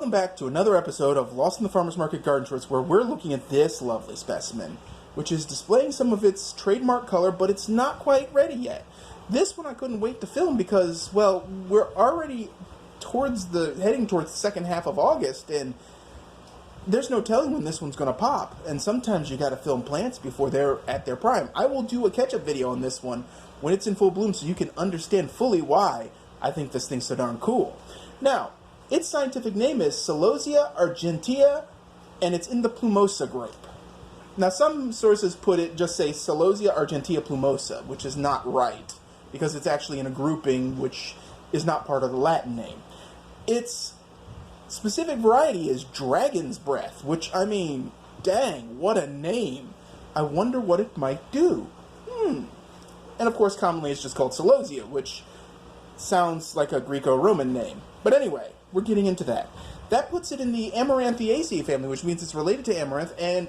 Welcome back to another episode of Lost in the Farmer's Market Garden Tours, where we're looking at this lovely specimen, which is displaying some of its trademark color, but it's not quite ready yet. This one I couldn't wait to film because, well, we're already heading towards the second half of August, and there's no telling when this one's going to pop, and sometimes you got to film plants before they're at their prime. I will do a catch-up video on this one when it's in full bloom so you can understand fully why I think this thing's so darn cool. Now, its scientific name is Celosia argentea, and it's in the Plumosa group. Now, some sources just say Celosia argentea plumosa, which is not right, because it's actually in a grouping which is not part of the Latin name. Its specific variety is Dragon's Breath, which, I mean, dang, what a name. I wonder what it might do. And of course, commonly it's just called Celosia, which sounds like a Greco-Roman name. But anyway, we're getting into that. That puts it in the Amaranthaceae family, which means it's related to amaranth, and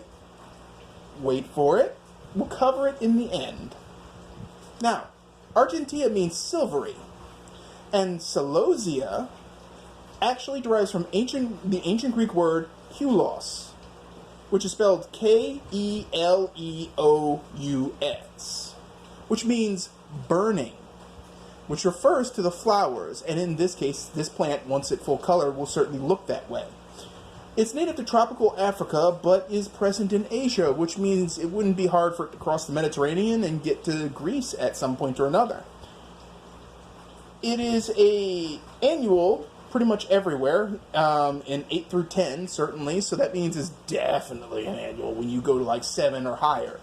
wait for it, we'll cover it in the end. Now, argentea means silvery, and Celosia actually derives from the ancient Greek word hulos, which is spelled K-E-L-E-O-U-S, which means burning, which refers to the flowers, and in this case, this plant, once at full color, will certainly look that way. It's native to tropical Africa, but is present in Asia, which means it wouldn't be hard for it to cross the Mediterranean and get to Greece at some point or another. It is annual pretty much everywhere, in 8 through 10, certainly, so that means it's definitely an annual when you go to like 7 or higher.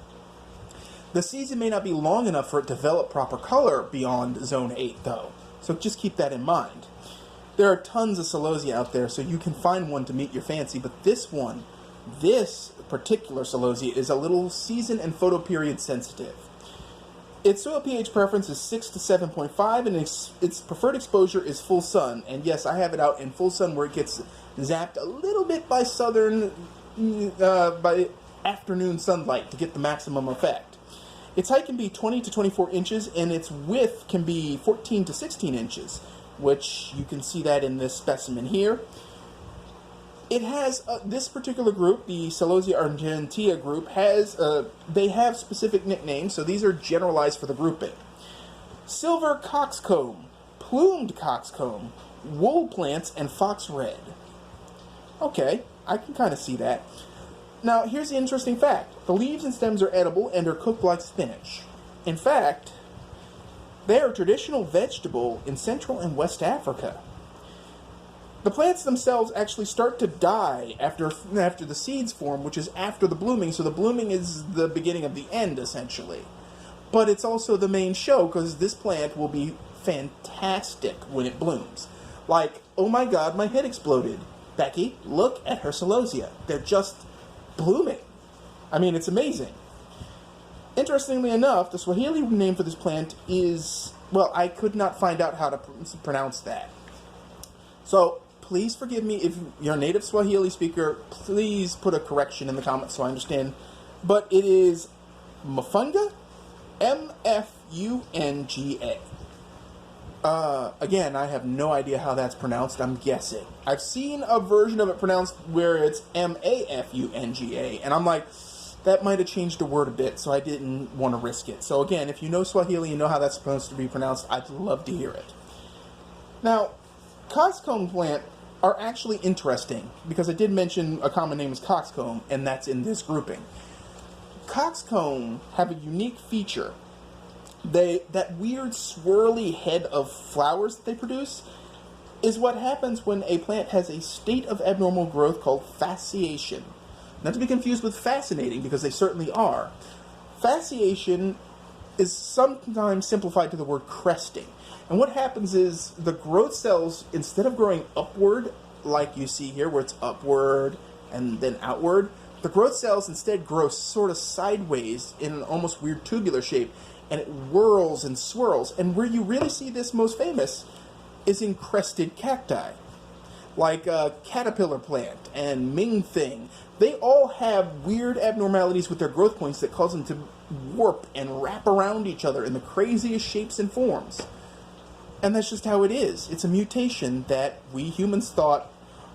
The season may not be long enough for it to develop proper color beyond zone 8, though, so just keep that in mind. There are tons of Celosia out there, so you can find one to meet your fancy, but this particular Celosia is a little season and photoperiod sensitive. Its soil pH preference is 6 to 7.5, and its preferred exposure is full sun. And yes, I have it out in full sun where it gets zapped a little bit by by afternoon sunlight to get the maximum effect. Its height can be 20 to 24 inches, and its width can be 14 to 16 inches, which you can see that in this specimen here. It has, this particular group, the Celosia argentea group, they have specific nicknames, so these are generalized for the grouping. Silver coxcomb, plumed coxcomb, wool plants, and fox red. Okay, I can kind of see that. Now, here's the interesting fact. The leaves and stems are edible and are cooked like spinach. In fact, they are a traditional vegetable in Central and West Africa. The plants themselves actually start to die after the seeds form, which is after the blooming, so the blooming is the beginning of the end, essentially. But it's also the main show, because this plant will be fantastic when it blooms. Like, oh my god, my head exploded. Becky, look at her Celosia. They're just blooming. I mean, it's amazing. Interestingly enough, the Swahili name for this plant is, well, I could not find out how to pronounce that. So, please forgive me if you're a native Swahili speaker, please put a correction in the comments so I understand. But it is Mfunga, M-F-U-N-G-A. Again, I have no idea how that's pronounced, I'm guessing. I've seen a version of it pronounced where it's M-A-F-U-N-G-A, and I'm like, that might have changed the word a bit, so I didn't want to risk it. So again, if you know Swahili and know how that's supposed to be pronounced, I'd love to hear it. Now, coxcomb plant are actually interesting, because I did mention a common name is coxcomb, and that's in this grouping. Coxcomb have a unique feature. That weird swirly head of flowers that they produce is what happens when a plant has a state of abnormal growth called fasciation. Not to be confused with fascinating, because they certainly are. Fasciation is sometimes simplified to the word cresting. And what happens is the growth cells, instead of growing upward, like you see here, where it's upward and then outward, the growth cells instead grow sort of sideways in an almost weird tubular shape, and it whirls and swirls. And where you really see this most famous is in crested cacti, like caterpillar plant and Ming thing. They all have weird abnormalities with their growth points that cause them to warp and wrap around each other in the craziest shapes and forms. And that's just how it is. It's a mutation that we humans thought,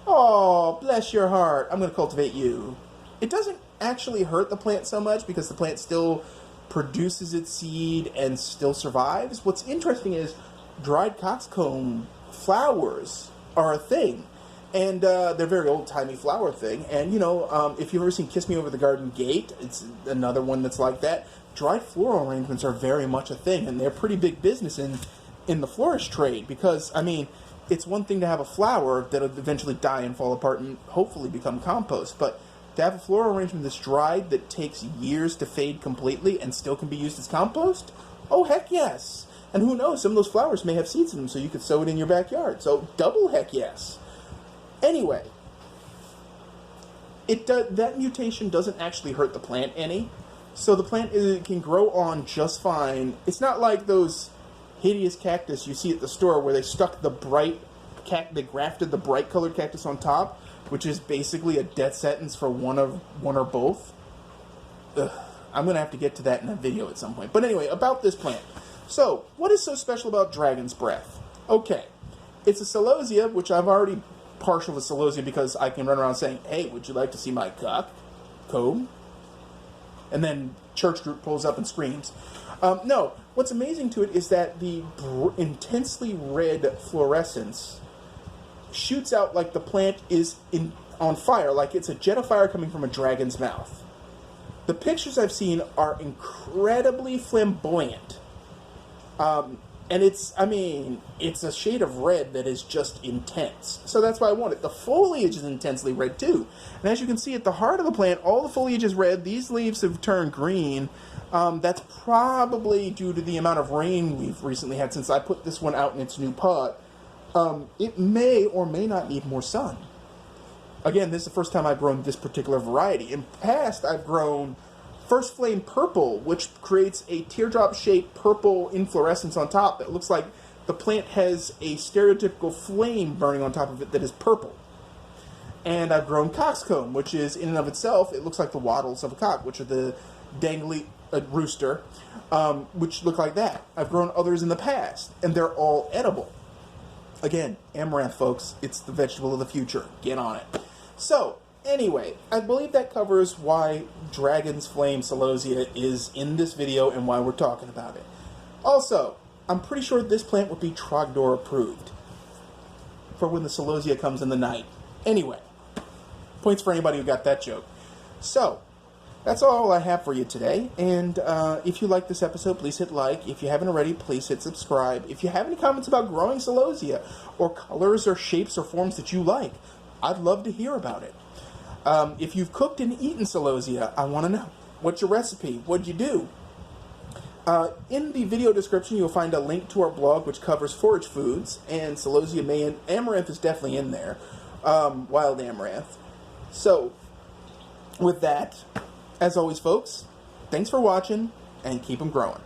Oh, bless your heart. I'm going to cultivate you. It doesn't actually hurt the plant so much because the plant still produces its seed and still survives. What's interesting is dried coxcomb flowers are a thing. And they're very old-timey flower thing. And, you know, if you've ever seen Kiss Me Over the Garden Gate, it's another one that's like that. Dried floral arrangements are very much a thing, and they're pretty big business in the florist trade because, I mean, it's one thing to have a flower that'll eventually die and fall apart and hopefully become compost, but to have a floral arrangement that's dried that takes years to fade completely and still can be used as compost? Oh, heck yes. And who knows, some of those flowers may have seeds in them, so you could sow it in your backyard. So double heck yes. Anyway, that mutation doesn't actually hurt the plant any. So the plant can grow on just fine. It's not like those hideous cactus you see at the store where they stuck the they grafted the bright colored cactus on top, which is basically a death sentence for one or both. Ugh, I'm going to have to get to that in a video at some point. But anyway, about this plant. So, what is so special about Dragon's Breath? Okay, it's a Celosia, which I've already partial to Celosia because I can run around saying, hey, would you like to see my comb? And then church group pulls up and screams. No, what's amazing to it is that the intensely red fluorescence shoots out like the plant is on fire, like it's a jet of fire coming from a dragon's mouth. The pictures I've seen are incredibly flamboyant. And it's a shade of red that is just intense. So that's why I want it. The foliage is intensely red too. And as you can see at the heart of the plant, all the foliage is red. These leaves have turned green. That's probably due to the amount of rain we've recently had since I put this one out in its new pot. It may or may not need more sun. Again, this is the first time I've grown this particular variety. In the past, I've grown First Flame Purple, which creates a teardrop-shaped purple inflorescence on top that looks like the plant has a stereotypical flame burning on top of it that is purple. And I've grown Coxcomb, which is, in and of itself, it looks like the wattles of a cock, which are the dangly rooster, which look like that. I've grown others in the past, and they're all edible. Again, amaranth, folks, it's the vegetable of the future. Get on it. So, anyway, I believe that covers why Dragon's Flame Celosia is in this video and why we're talking about it. Also, I'm pretty sure this plant would be Trogdor approved for when the Celosia comes in the night. Anyway, points for anybody who got that joke. So, that's all I have for you today, and if you like this episode, please hit like. If you haven't already, please hit subscribe. If you have any comments about growing Celosia, or colors or shapes or forms that you like, I'd love to hear about it. If you've cooked and eaten Celosia, I want to know. What's your recipe? What'd you do? In the video description, you'll find a link to our blog, which covers forage foods, and Celosia amaranth is definitely in there. Wild amaranth. So, with that, as always, folks, thanks for watching, and keep them growing.